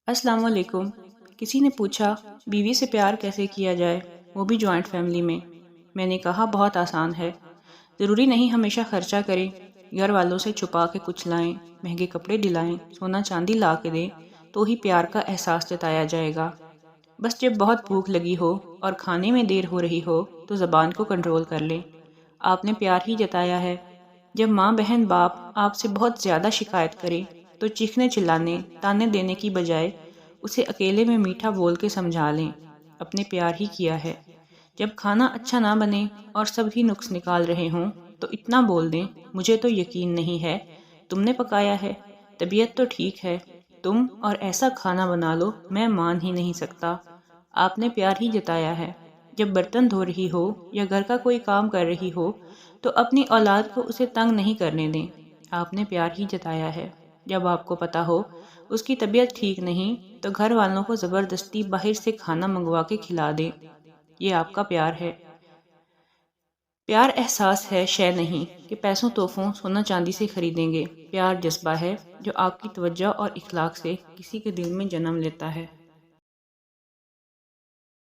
السلام علیکم۔ کسی نے پوچھا بیوی سے پیار کیسے کیا جائے، وہ بھی جوائنٹ فیملی میں۔ میں نے کہا بہت آسان ہے، ضروری نہیں ہمیشہ خرچہ کریں، گھر والوں سے چھپا کے کچھ لائیں، مہنگے کپڑے دلائیں، سونا چاندی لا کے دیں تو ہی پیار کا احساس جتایا جائے گا۔ بس جب بہت بھوک لگی ہو اور کھانے میں دیر ہو رہی ہو تو زبان کو کنٹرول کر لیں، آپ نے پیار ہی جتایا ہے۔ جب ماں بہن باپ آپ سے بہت زیادہ شکایت کریں تو چیخنے چلانے تانے دینے کی بجائے اسے اکیلے میں میٹھا بول کے سمجھا لیں، اپنے پیار ہی کیا ہے۔ جب کھانا اچھا نہ بنے اور سب ہی نقص نکال رہے ہوں تو اتنا بول دیں، مجھے تو یقین نہیں ہے تم نے پکایا ہے، طبیعت تو ٹھیک ہے، تم اور ایسا کھانا بنا لو میں مان ہی نہیں سکتا۔ آپ نے پیار ہی جتایا ہے۔ جب برتن دھو رہی ہو یا گھر کا کوئی کام کر رہی ہو تو اپنی اولاد کو اسے تنگ نہیں کرنے دیں، آپ نے پیار ہی جتایا ہے۔ جب آپ کو پتا ہو اس کی طبیعت ٹھیک نہیں تو گھر والوں کو زبردستی باہر سے کھانا منگوا کے کھلا دیں، یہ آپ کا پیار ہے۔ پیار احساس ہے، شے نہیں کہ پیسوں تحفوں سونا چاندی سے خریدیں گے۔ پیار جذبہ ہے جو آپ کی توجہ اور اخلاق سے کسی کے دل میں جنم لیتا ہے۔